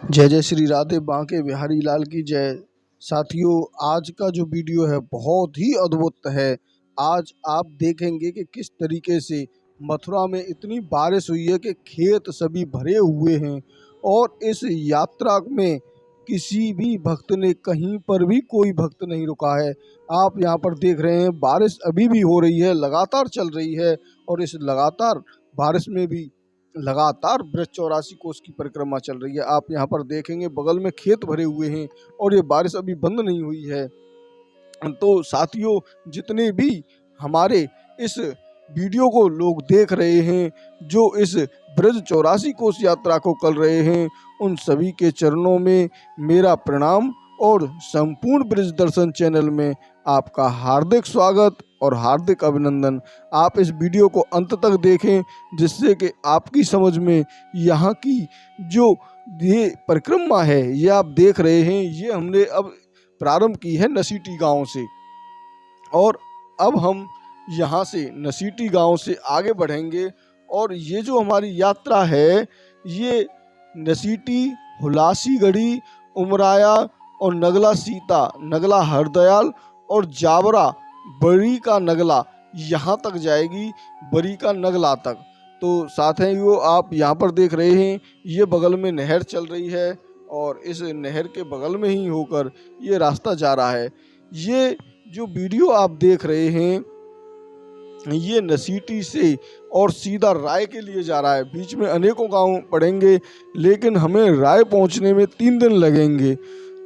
जय जय श्री राधे बांके बिहारी लाल की जय। साथियों, आज का जो वीडियो है बहुत ही अद्भुत है। आज आप देखेंगे कि किस तरीके से मथुरा में इतनी बारिश हुई है कि खेत सभी भरे हुए हैं और इस यात्रा में किसी भी भक्त ने कहीं पर भी कोई भक्त नहीं रुका है। आप यहाँ पर देख रहे हैं बारिश अभी भी हो रही है, लगातार चल रही है और इस लगातार बारिश में भी लगातार ब्रज 84 कोस की परिक्रमा चल रही है। आप यहाँ पर देखेंगे बगल में खेत भरे हुए हैं और ये बारिश अभी बंद नहीं हुई है। तो साथियों, जितने भी हमारे इस वीडियो को लोग देख रहे हैं, जो इस ब्रज 84 कोस यात्रा को कर रहे हैं, उन सभी के चरणों में मेरा प्रणाम और संपूर्ण ब्रज दर्शन चैनल में आपका हार्दिक स्वागत और हार्दिक अभिनंदन। आप इस वीडियो को अंत तक देखें, जिससे कि आपकी समझ में यहाँ की जो ये परिक्रमा है, ये आप देख रहे हैं, ये हमने अब प्रारंभ की है नसीटी गांव से और अब हम यहाँ से नसीटी गांव से आगे बढ़ेंगे और ये जो हमारी यात्रा है, ये नसीटी, हुलासीगढ़ी, उमराया और नगला सीता, नगला हरदयाल और जावरा, बरी का नगला, यहाँ तक जाएगी, बरी का नगला तक। तो साथियों, आप यहाँ पर देख रहे हैं ये बगल में नहर चल रही है और इस नहर के बगल में ही होकर ये रास्ता जा रहा है। ये जो वीडियो आप देख रहे हैं, ये नसीटी से और सीधा राय के लिए जा रहा है। बीच में अनेकों गांव पड़ेंगे, लेकिन हमें राय पहुंचने में 3 दिन लगेंगे।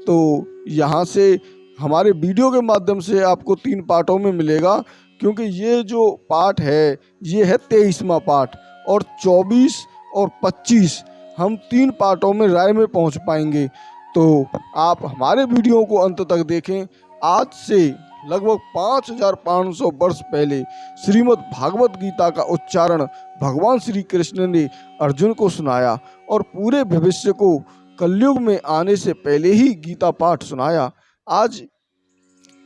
तो यहाँ से हमारे वीडियो के माध्यम से आपको 3 पार्टों में मिलेगा, क्योंकि ये जो पार्ट है ये है 23वां पार्ट और 24 और 25 हम 3 पार्टों में राय में पहुंच पाएंगे। तो आप हमारे वीडियो को अंत तक देखें। आज से लगभग 5500 वर्ष पहले श्रीमद् भागवत गीता का उच्चारण भगवान श्री कृष्ण ने अर्जुन को सुनाया और पूरे भविष्य को कलयुग में आने से पहले ही गीता पाठ सुनाया। आज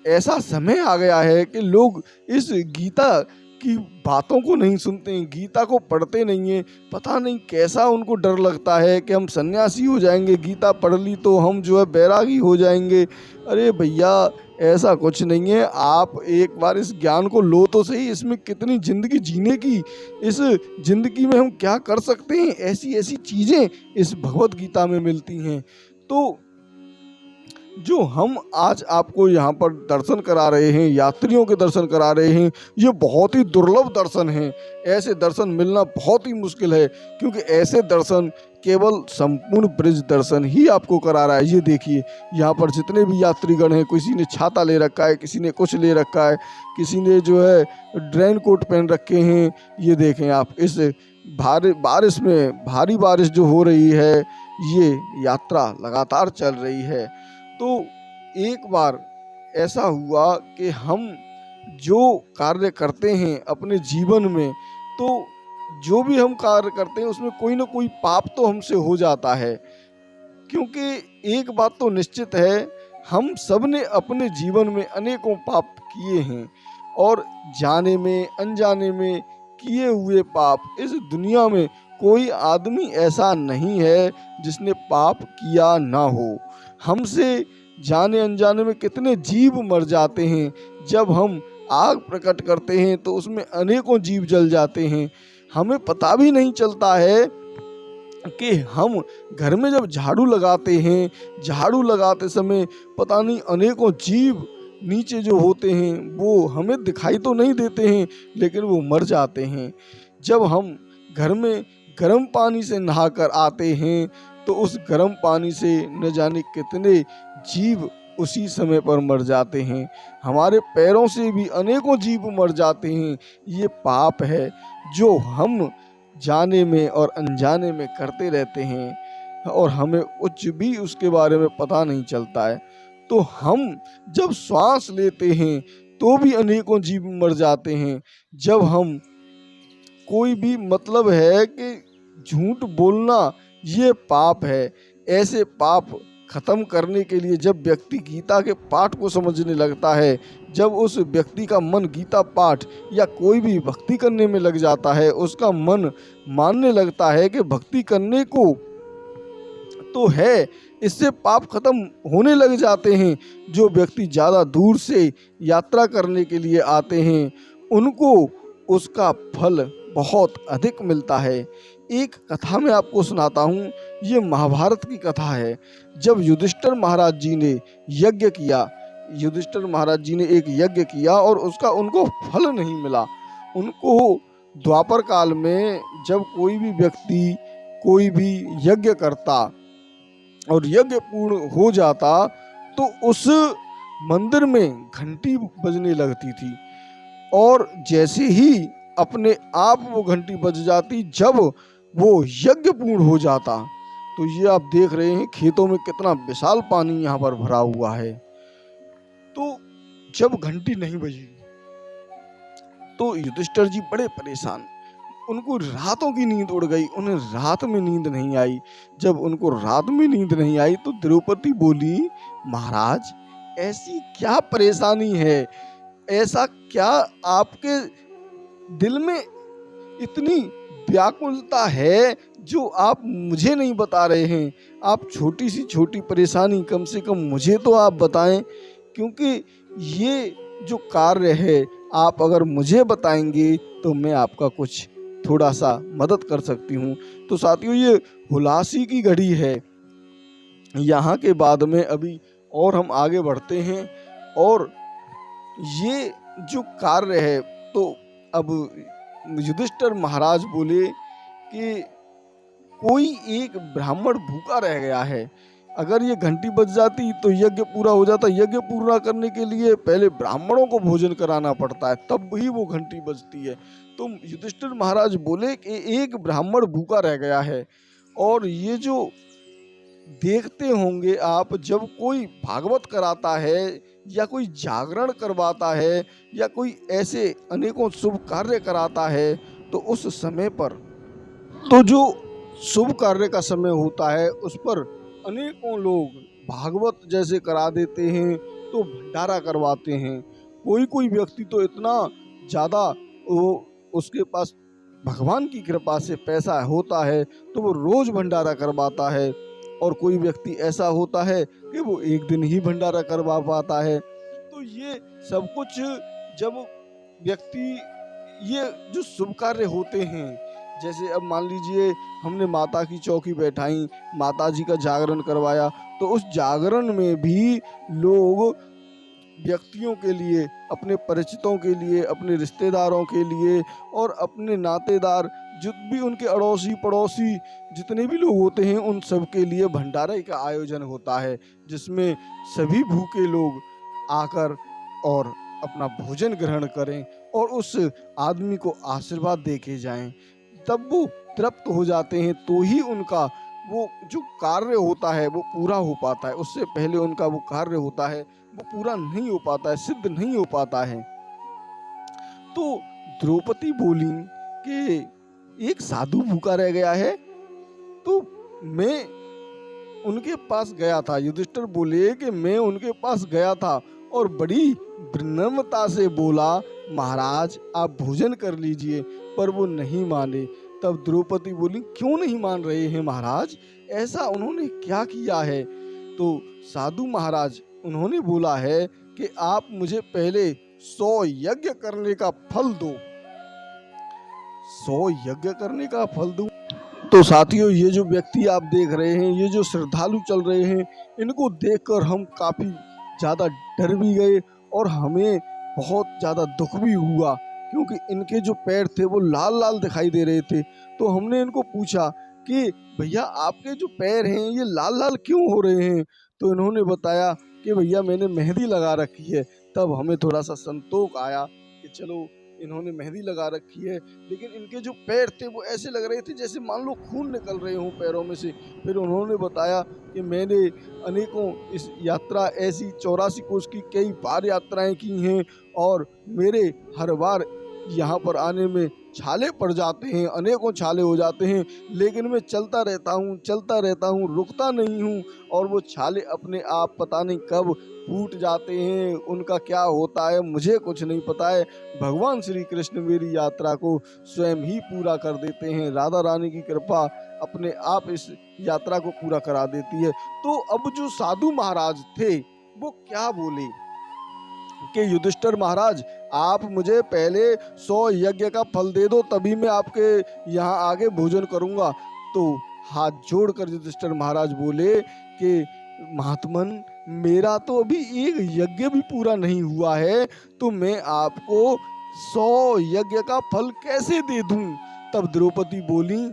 ऐसा समय आ गया है कि लोग इस गीता की बातों को नहीं सुनते हैं, गीता को पढ़ते नहीं हैं। पता नहीं कैसा उनको डर लगता है कि हम सन्यासी हो जाएंगे, गीता पढ़ ली तो हम जो है बैरागी हो जाएंगे। अरे भैया, ऐसा कुछ नहीं है। आप एक बार इस ज्ञान को लो तो सही। इसमें कितनी ज़िंदगी जीने की, इस ज़िंदगी में हम क्या कर सकते हैं, ऐसी ऐसी चीज़ें इस भगवत गीता में मिलती हैं। तो जो हम आज आपको यहाँ पर दर्शन करा रहे हैं, यात्रियों के दर्शन करा रहे हैं, ये बहुत ही दुर्लभ दर्शन हैं। ऐसे दर्शन मिलना बहुत ही मुश्किल है, क्योंकि ऐसे दर्शन केवल संपूर्ण ब्रज दर्शन ही आपको करा रहा है। ये देखिए, यहाँ पर जितने भी यात्रीगण हैं, किसी ने छाता ले रखा है, किसी ने कुछ ले रखा है, किसी ने जो है रेन कोट पहन रखे हैं। ये देखें आप, इस बारिश में, भारी बारिश जो हो रही है, ये यात्रा लगातार चल रही है। तो एक बार ऐसा हुआ कि हम जो कार्य करते हैं अपने जीवन में, तो जो भी हम कार्य करते हैं उसमें कोई ना कोई पाप तो हमसे हो जाता है। क्योंकि एक बात तो निश्चित है, हम सब ने अपने जीवन में अनेकों पाप किए हैं और जाने में अनजाने में किए हुए पाप, इस दुनिया में कोई आदमी ऐसा नहीं है जिसने पाप किया ना हो। हमसे जाने अनजाने में कितने जीव मर जाते हैं। जब हम आग प्रकट करते हैं तो उसमें अनेकों जीव जल जाते हैं। हमें पता भी नहीं चलता है कि हम घर में जब झाड़ू लगाते हैं, झाड़ू लगाते समय पता नहीं अनेकों जीव नीचे जो होते हैं वो हमें दिखाई तो नहीं देते हैं, लेकिन वो मर जाते हैं। जब हम घर में गर्म पानी से नहाकर आते हैं तो उस गर्म पानी से न जाने कितने जीव उसी समय पर मर जाते हैं। हमारे पैरों से भी अनेकों जीव मर जाते हैं। ये पाप है जो हम जाने में और अनजाने में करते रहते हैं और हमें कुछ भी उसके बारे में पता नहीं चलता है। तो हम जब श्वास लेते हैं तो भी अनेकों जीव मर जाते हैं। जब हम कोई भी, मतलब है कि झूठ बोलना ये पाप है। ऐसे पाप खत्म करने के लिए जब व्यक्ति गीता के पाठ को समझने लगता है, जब उस व्यक्ति का मन गीता पाठ या कोई भी भक्ति करने में लग जाता है, उसका मन मानने लगता है कि भक्ति करने को तो है, इससे पाप खत्म होने लग जाते हैं। जो व्यक्ति ज़्यादा दूर से यात्रा करने के लिए आते हैं उनको उसका फल बहुत अधिक मिलता है। एक कथा मैं आपको सुनाता हूँ, ये महाभारत की कथा है। जब युधिष्ठिर महाराज जी ने यज्ञ किया, युधिष्ठिर महाराज जी ने एक यज्ञ किया और उसका उनको फल नहीं मिला। उनको द्वापर काल में जब कोई भी व्यक्ति कोई भी यज्ञ करता और यज्ञ पूर्ण हो जाता तो उस मंदिर में घंटी बजने लगती थी, और जैसे ही अपने आप वो घंटी बज जाती जब वो यज्ञ पूर्ण हो जाता। तो ये आप देख रहे हैं खेतों में कितना विशाल पानी यहाँ पर भरा हुआ है। तो जब घंटी नहीं बजी तो युधिष्ठिर जी बड़े परेशान, उनको रातों की नींद उड़ गई, उन्हें रात में नींद नहीं आई। जब उनको रात में नींद नहीं आई तो द्रौपदी बोली, महाराज ऐसी क्या परेशानी है, ऐसा क्या आपके दिल में इतनी व्याकुलता है जो आप मुझे नहीं बता रहे हैं। आप छोटी सी छोटी परेशानी कम से कम मुझे तो आप बताएं, क्योंकि ये जो कार्य है आप अगर मुझे बताएंगे तो मैं आपका कुछ थोड़ा सा मदद कर सकती हूँ। तो साथियों, ये हुलासी की घड़ी है। यहाँ के बाद में अभी और हम आगे बढ़ते हैं, और ये जो कार्य है तो अब युधिष्ठिर महाराज बोले कि कोई एक ब्राह्मण भूखा रह गया है, अगर ये घंटी बज जाती तो यज्ञ पूरा हो जाता। यज्ञ पूरा करने के लिए पहले ब्राह्मणों को भोजन कराना पड़ता है, तब ही वो घंटी बजती है। तो युधिष्ठिर महाराज बोले कि एक ब्राह्मण भूखा रह गया है, और ये जो देखते होंगे आप, जब कोई भागवत कराता है या कोई जागरण करवाता है या कोई ऐसे अनेकों शुभ कार्य कराता है तो उस समय पर, तो जो शुभ कार्य का समय होता है उस पर अनेकों लोग भागवत जैसे करा देते हैं, तो भंडारा करवाते हैं। कोई कोई व्यक्ति तो इतना ज़्यादा उसके पास भगवान की कृपा से पैसा होता है तो वो रोज भंडारा करवाता है, और कोई व्यक्ति ऐसा होता है कि वो एक दिन ही भंडारा करवा पाता है। तो ये सब कुछ जब व्यक्ति, ये जो शुभ कार्य होते हैं, जैसे अब मान लीजिए हमने माता की चौकी बैठाई, माता जी का जागरण करवाया, तो उस जागरण में भी लोग व्यक्तियों के लिए, अपने परिचितों के लिए, अपने रिश्तेदारों के लिए और अपने नातेदार जो भी उनके अड़ोसी पड़ोसी जितने भी लोग होते हैं उन सब के लिए भंडारे का आयोजन होता है, जिसमें सभी भूखे लोग आकर और अपना भोजन ग्रहण करें और उस आदमी को आशीर्वाद दे के जाएं। तब वो तृप्त हो जाते हैं, तो ही उनका वो जो कार्य होता है वो पूरा हो पाता है। उससे पहले उनका वो कार्य होता है वो पूरा नहीं हो पाता है, सिद्ध नहीं हो पाता है। तो द्रौपदी बोली कि एक साधु भूखा रह गया है, तो मैं उनके पास गया था। युधिष्ठिर बोले कि मैं उनके पास गया था और बड़ी विनम्रता से बोला, महाराज आप भोजन कर लीजिए, पर वो नहीं माने। तब द्रौपदी बोली, क्यों नहीं मान रहे हैं महाराज, ऐसा उन्होंने क्या किया है? तो साधु महाराज उन्होंने बोला है कि आप मुझे पहले 100 यज्ञ करने का फल दो। 100 यज्ञ करने का फल दूं? तो साथियों, ये जो व्यक्ति आप देख रहे हैं, ये जो श्रद्धालु चल रहे हैं, इनको देखकर हम काफी ज्यादा डर भी गए और हमें बहुत ज्यादा दुख भी हुआ, क्योंकि इनके जो पैर थे वो लाल लाल दिखाई दे रहे थे। तो हमने इनको पूछा कि भैया आपके जो पैर हैं ये लाल लाल क्यों हो रहे हैं? तो इन्होंने बताया कि भैया मैंने मेहंदी लगा रखी है। तब हमें थोड़ा सा संतोष आया कि चलो इन्होंने मेहंदी लगा रखी है, लेकिन इनके जो पैर थे वो ऐसे लग रहे थे जैसे मान लो खून निकल रहे हों पैरों में से। फिर उन्होंने बताया कि मैंने अनेकों इस यात्रा ऐसी 84 कोस की कई बार यात्राएं की हैं और मेरे हर बार यहाँ पर आने में छाले पड़ जाते हैं, अनेकों छाले हो जाते हैं, लेकिन मैं चलता रहता हूँ, रुकता नहीं हूँ, और वो छाले अपने आप पता नहीं कब फूट जाते हैं, उनका क्या होता है मुझे कुछ नहीं पता है। भगवान श्री कृष्ण मेरी यात्रा को स्वयं ही पूरा कर देते हैं। राधा रानी की कृपा अपने आप इस यात्रा को पूरा करा देती है। तो अब जो साधु महाराज थे वो क्या बोले कि युधिष्ठिर महाराज, आप मुझे पहले 100 यज्ञ का फल दे दो, तभी मैं आपके यहाँ आगे भोजन करूँगा। तो हाथ जोड़कर युधिष्ठिर महाराज बोले कि महात्मन, मेरा तो अभी एक यज्ञ भी पूरा नहीं हुआ है, तो मैं आपको 100 यज्ञ का फल कैसे दे दूं? तब द्रौपदी बोली,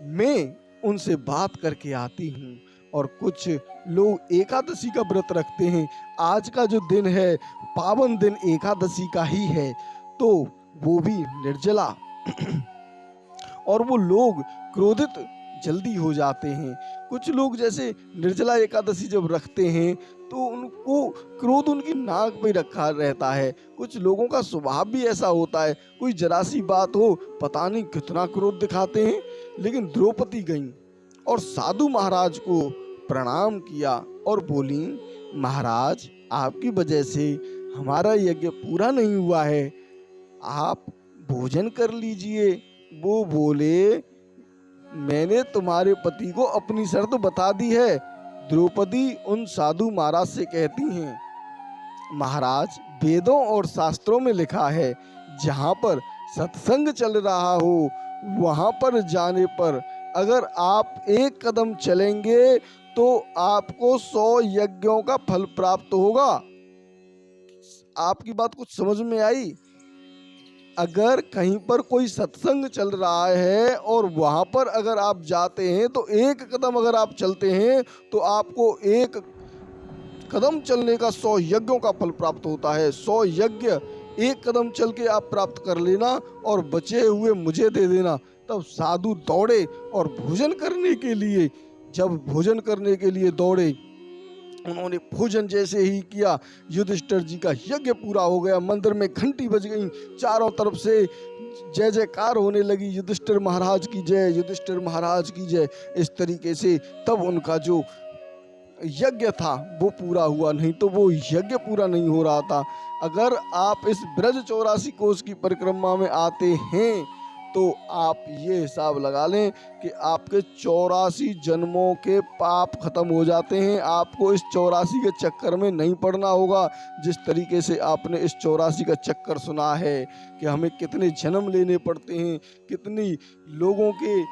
मैं उनसे बात करके आती हूँ। और कुछ लोग एकादशी का व्रत रखते हैं। आज का जो दिन है, पावन दिन एकादशी का ही है, तो वो भी निर्जला और वो लोग क्रोधित जल्दी हो जाते हैं। कुछ लोग जैसे निर्जला एकादशी जब रखते हैं तो उनको क्रोध उनकी नाक पे रखा रहता है। कुछ लोगों का स्वभाव भी ऐसा होता है, कोई जरा सी बात हो पता नहीं कितना क्रोध दिखाते हैं। लेकिन द्रौपदी गईं और साधु महाराज को प्रणाम किया और बोली, महाराज, आपकी वजह से हमारा यज्ञ पूरा नहीं हुआ है, आप भोजन कर लीजिए। वो बोले, मैंने तुम्हारे पति को अपनी शर्त बता दी है। द्रौपदी उन साधु महाराज से कहती हैं, महाराज, वेदों और शास्त्रों में लिखा है, जहाँ पर सत्संग चल रहा हो वहाँ पर जाने पर अगर आप एक कदम चलेंगे तो आपको 100 यज्ञों का फल प्राप्त होगा। आपकी बात कुछ समझ में आई? अगर कहीं पर कोई सत्संग चल रहा है और वहाँ पर अगर आप जाते हैं तो एक कदम अगर आप चलते हैं तो आपको एक कदम चलने का 100 यज्ञों का फल प्राप्त होता है। 100 यज्ञ एक कदम चल के आप प्राप्त कर लेना और बचे हुए मुझे दे देना। तब साधु दौड़े और भोजन करने के लिए, जब भोजन करने के लिए दौड़े, उन्होंने भोजन जैसे ही किया, युधिष्ठिर जी का यज्ञ पूरा हो गया। मंदिर में घंटी बज गई, चारों तरफ से जय जयकार होने लगी, युधिष्ठिर महाराज की जय, युधिष्ठिर महाराज की जय। इस तरीके से तब उनका जो यज्ञ था वो पूरा हुआ, नहीं तो वो यज्ञ पूरा नहीं हो रहा था। अगर आप इस ब्रज 84 कोस की परिक्रमा में आते हैं तो आप ये हिसाब लगा लें कि आपके 84 जन्मों के पाप खत्म हो जाते हैं। आपको इस 84 के चक्कर में नहीं पड़ना होगा। जिस तरीके से आपने इस 84 का चक्कर सुना है कि हमें कितने जन्म लेने पड़ते हैं, कितनी लोगों के,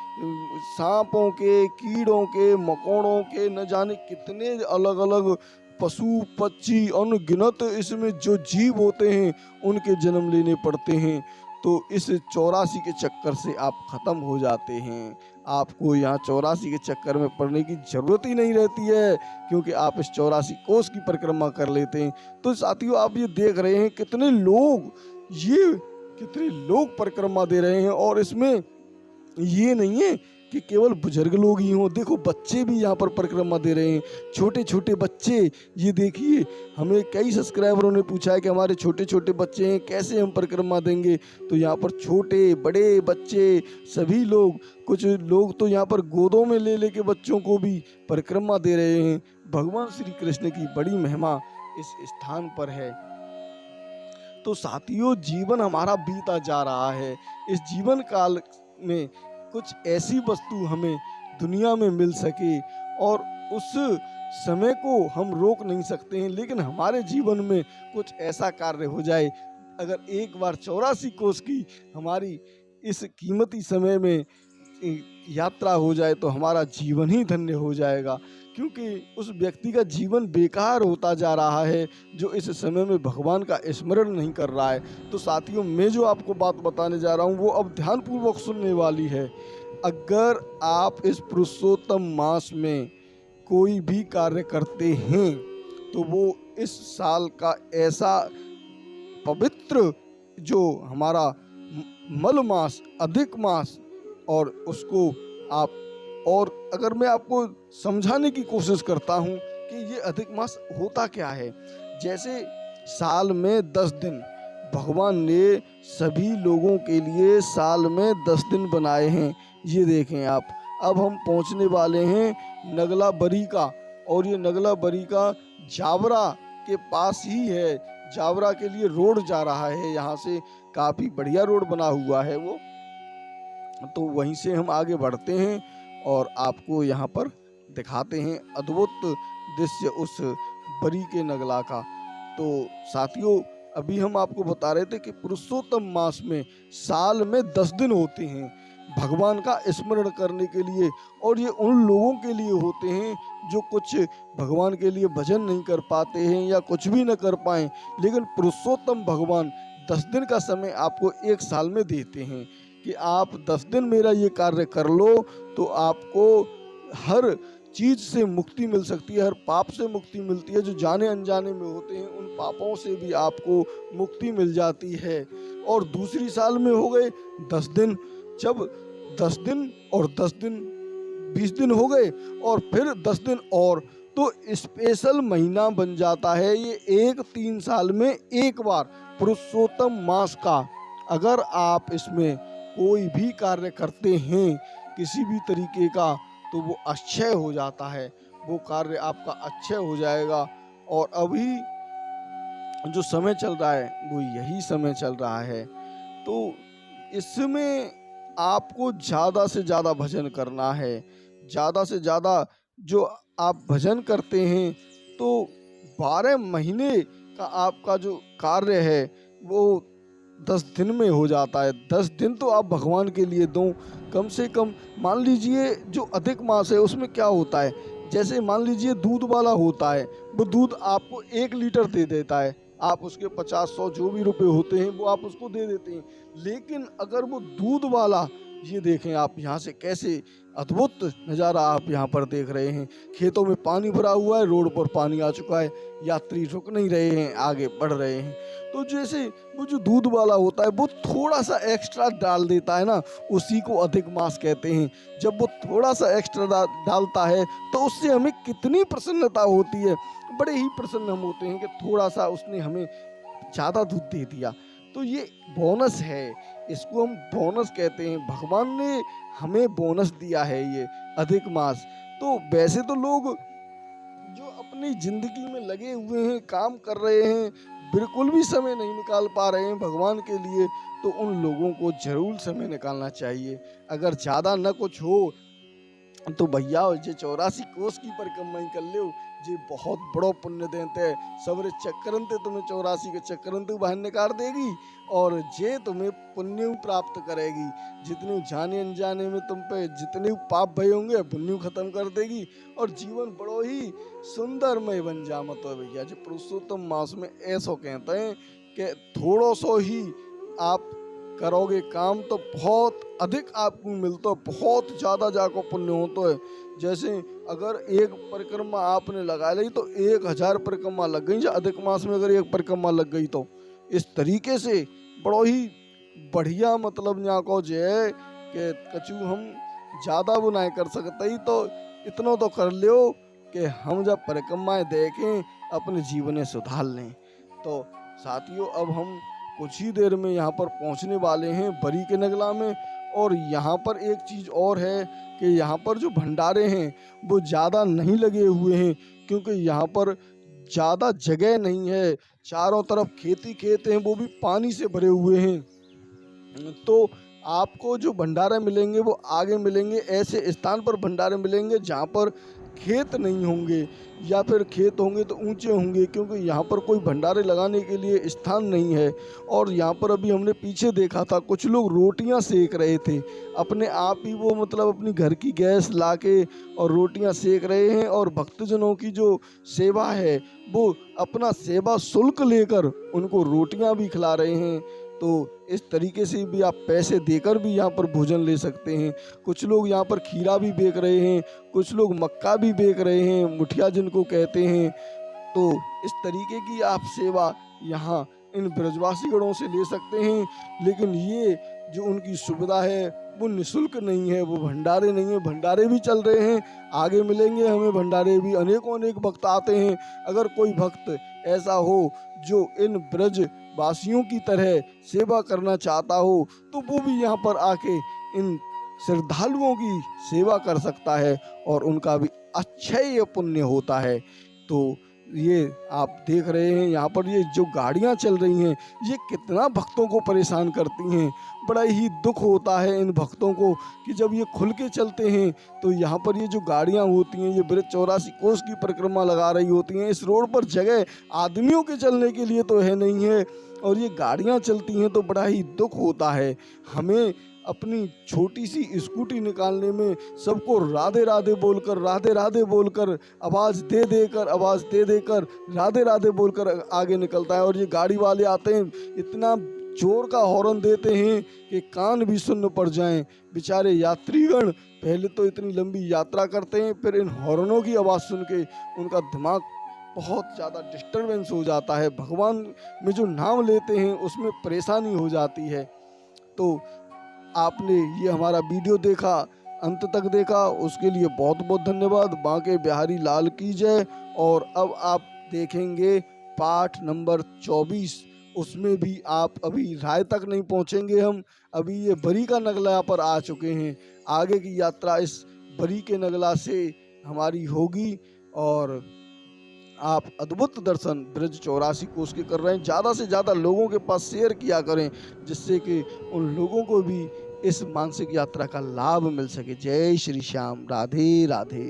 सांपों के, कीड़ों के, मकोड़ों के, न जाने कितने अलग अलग पशु पक्षी अनगिनत इसमें जो जीव होते हैं उनके जन्म लेने पड़ते हैं। तो इस 84 के चक्कर से आप ख़त्म हो जाते हैं। आपको यहाँ 84 के चक्कर में पड़ने की ज़रूरत ही नहीं रहती है, क्योंकि आप इस 84 कोस की परिक्रमा कर लेते हैं। तो साथियों, आप ये देख रहे हैं कितने लोग परिक्रमा दे रहे हैं। और इसमें ये नहीं है कि केवल बुजुर्ग लोग ही हों, देखो बच्चे भी यहाँ पर परिक्रमा दे रहे हैं, छोटे छोटे बच्चे। ये देखिए, हमें कई सब्सक्राइबरों ने पूछा है कि हमारे छोटे छोटे बच्चे हैं, कैसे हम परिक्रमा देंगे। तो यहाँ पर छोटे बड़े बच्चे सभी लोग, कुछ लोग तो यहाँ पर गोदों में ले लेके बच्चों को भी परिक्रमा दे रहे हैं। भगवान श्री कृष्ण की बड़ी महिमा इस स्थान पर है। तो साथियों, जीवन हमारा बीता जा रहा है। इस जीवन काल में कुछ ऐसी वस्तु हमें दुनिया में मिल सके और उस समय को हम रोक नहीं सकते हैं, लेकिन हमारे जीवन में कुछ ऐसा कार्य हो जाए। अगर एक बार 84 कोस की हमारी इस कीमती समय में यात्रा हो जाए तो हमारा जीवन ही धन्य हो जाएगा, क्योंकि उस व्यक्ति का जीवन बेकार होता जा रहा है जो इस समय में भगवान का स्मरण नहीं कर रहा है। तो साथियों, मैं जो आपको बात बताने जा रहा हूँ वो अब ध्यानपूर्वक सुनने वाली है। अगर आप इस पुरुषोत्तम मास में कोई भी कार्य करते हैं तो वो इस साल का ऐसा पवित्र जो हमारा मल मास, अधिक मास, और उसको आप, और अगर मैं आपको समझाने की कोशिश करता हूँ कि ये अधिक मास होता क्या है। जैसे साल में 10 दिन भगवान ने सभी लोगों के लिए साल में 10 दिन बनाए हैं। ये देखें आप, अब हम पहुँचने वाले हैं नगला बरी का, और ये नगला बरी का जावरा के पास ही है। जावरा के लिए रोड जा रहा है, यहाँ से काफ़ी बढ़िया रोड बना हुआ है वो। तो वहीं से हम आगे बढ़ते हैं और आपको यहाँ पर दिखाते हैं अद्भुत दृश्य उस बरी के नगला का। तो साथियों, अभी हम आपको बता रहे थे कि पुरुषोत्तम मास में साल में 10 दिन होते हैं भगवान का स्मरण करने के लिए, और ये उन लोगों के लिए होते हैं जो कुछ भगवान के लिए भजन नहीं कर पाते हैं या कुछ भी न कर पाएं, लेकिन पुरुषोत्तम भगवान 10 दिन का समय आपको एक साल में देते हैं कि आप 10 दिन मेरा ये कार्य कर लो तो आपको हर चीज से मुक्ति मिल सकती है, हर पाप से मुक्ति मिलती है, जो जाने अनजाने में होते हैं उन पापों से भी आपको मुक्ति मिल जाती है। और दूसरी साल में हो गए 10 दिन, जब 10 दिन और 10 दिन 20 दिन हो गए और फिर 10 दिन और, तो स्पेशल महीना बन जाता है ये एक 3 साल में एक बार पुरुषोत्तम मास का। अगर आप इसमें कोई भी कार्य करते हैं किसी भी तरीके का तो वो अक्षय हो जाता है, वो कार्य आपका अक्षय हो जाएगा। और अभी जो समय चल रहा है वो यही समय चल रहा है, तो इसमें आपको ज़्यादा से ज़्यादा भजन करना है। ज़्यादा से ज़्यादा जो आप भजन करते हैं तो 12 महीने का आपका जो कार्य है वो 10 दिन में हो जाता है। 10 दिन तो आप भगवान के लिए दो कम से कम। मान लीजिए जो अधिक मास है उसमें क्या होता है, जैसे मान लीजिए दूध वाला होता है, वो दूध आपको 1 लीटर दे देता है, आप उसके 50-100 जो भी रुपए होते हैं वो आप उसको दे देते हैं। लेकिन अगर वो दूध वाला, ये देखें आप यहाँ से कैसे अद्भुत नज़ारा आप यहाँ पर देख रहे हैं, खेतों में पानी भरा हुआ है, रोड पर पानी आ चुका है, यात्री रुक नहीं रहे हैं, आगे बढ़ रहे हैं। तो जैसे वो जो दूध वाला होता है वो थोड़ा सा एक्स्ट्रा डाल देता है ना, उसी को अधिक मास कहते हैं। जब वो थोड़ा सा एक्स्ट्रा डालता है तो उससे हमें कितनी प्रसन्नता होती है, बड़े ही प्रसन्न हम होते हैं कि थोड़ा सा उसने हमें ज़्यादा दूध दे दिया। तो ये बोनस है, इसको हम बोनस कहते हैं। भगवान ने हमें बोनस दिया है ये अधिक मास। तो वैसे तो लोग जो अपनी जिंदगी में लगे हुए हैं, काम कर रहे हैं, बिल्कुल भी समय नहीं निकाल पा रहे हैं भगवान के लिए, तो उन लोगों को जरूर समय निकालना चाहिए। अगर ज़्यादा न कुछ हो तो भैया जे 84 कोस की परिक्रमा ही कर लो, जे बहुत बड़ो पुण्य देते है। सबरे चक्करंते तुम्हें 84 के चक्करंते बाहर निकाल देगी और जे तुम्हें पुण्य प्राप्त करेगी। जितने जाने अनजाने में तुम पे जितने पाप भय होंगे पुण्य खत्म कर देगी और जीवन बड़ो ही सुंदरमय बन जा। मत भैया जो पुरुषोत्तम मास में ऐसा कहते हैं कि थोड़ो सो ही आप करोगे काम तो बहुत अधिक आपको मिलता है, बहुत ज़्यादा जाको पुण्य होता है। जैसे अगर एक परिक्रमा आपने लगा ली तो 1000 परिक्रमा लग गई, या अधिक मास में अगर एक परिक्रमा लग गई तो इस तरीके से बड़ो ही बढ़िया मतलब यहाँ को जो है कि कछु हम ज़्यादा वो नहीं कर सकते, तो इतना तो कर लो कि हम जब परिक्रमाएँ देखें अपने जीवन में सुधार लें। तो साथियों अब हम कुछ ही देर में यहाँ पर पहुँचने वाले हैं बरी के नगला में। और यहाँ पर एक चीज़ और है कि यहाँ पर जो भंडारे हैं वो ज़्यादा नहीं लगे हुए हैं, क्योंकि यहाँ पर ज़्यादा जगह नहीं है, चारों तरफ खेती खेत हैं, वो भी पानी से भरे हुए हैं। तो आपको जो भंडारे मिलेंगे वो आगे मिलेंगे, ऐसे स्थान पर भंडारे मिलेंगे जहाँ पर खेत नहीं होंगे, या फिर खेत होंगे तो ऊंचे होंगे, क्योंकि यहाँ पर कोई भंडारे लगाने के लिए स्थान नहीं है। और यहाँ पर अभी हमने पीछे देखा था कुछ लोग रोटियाँ सेक रहे थे अपने आप ही, वो मतलब अपनी घर की गैस लाके और रोटियाँ सेक रहे हैं, और भक्तजनों की जो सेवा है वो अपना सेवा शुल्क लेकर उनको रोटियाँ भी खिला रहे हैं। तो इस तरीके से भी आप पैसे देकर भी यहाँ पर भोजन ले सकते हैं। कुछ लोग यहाँ पर खीरा भी बेच रहे हैं, कुछ लोग मक्का भी बेच रहे हैं, मुठिया जिनको कहते हैं। तो इस तरीके की आप सेवा यहाँ इन ब्रजवासीगणों से ले सकते हैं। लेकिन ये जो उनकी सुविधा है वो निःशुल्क नहीं है, वो भंडारे नहीं है, भंडारे भी चल रहे हैं, आगे मिलेंगे हमें भंडारे भी। अनेकों अनेक भक्त आते हैं। अगर कोई भक्त ऐसा हो जो इन ब्रज वासियों की तरह सेवा करना चाहता हो तो वो भी यहाँ पर आके इन श्रद्धालुओं की सेवा कर सकता है और उनका भी अक्षय पुण्य होता है। तो ये आप देख रहे हैं यहाँ पर ये जो गाड़ियाँ चल रही हैं ये कितना भक्तों को परेशान करती हैं। बड़ा ही दुख होता है इन भक्तों को कि जब ये खुल के चलते हैं तो यहाँ पर ये जो गाड़ियाँ होती हैं ये ब्रज 84 कोस की परिक्रमा लगा रही होती हैं। इस रोड पर जगह आदमियों के चलने के लिए तो है नहीं है और ये गाड़ियाँ चलती हैं तो बड़ा ही दुख होता है। हमें अपनी छोटी सी स्कूटी निकालने में सबको राधे राधे बोलकर आवाज़ दे देकर राधे राधे बोलकर आगे निकलता है। और ये गाड़ी वाले आते हैं इतना जोर का हॉर्न देते हैं कि कान भी सुन्न पड़ जाएं। बेचारे यात्रीगण पहले तो इतनी लंबी यात्रा करते हैं फिर इन हॉर्नों की आवाज़ सुन के उनका दिमाग बहुत ज़्यादा डिस्टरबेंस हो जाता है। भगवान में जो नाम लेते हैं उसमें परेशानी हो जाती है। तो आपने ये हमारा वीडियो देखा, अंत तक देखा, उसके लिए बहुत बहुत धन्यवाद। बांके बिहारी लाल की जय। और अब आप देखेंगे पाठ नंबर 24। उसमें भी आप अभी राय तक नहीं पहुंचेंगे हम, अभी ये बरी का नगला पर आ चुके हैं। आगे की यात्रा इस बरी के नगला से हमारी होगी और आप अद्भुत दर्शन ब्रज 84 कोस के कर रहे हैं। ज़्यादा से ज़्यादा लोगों के पास शेयर किया करें जिससे कि उन लोगों को भी इस मानसिक यात्रा का लाभ मिल सके। जय श्री श्याम, राधे राधे।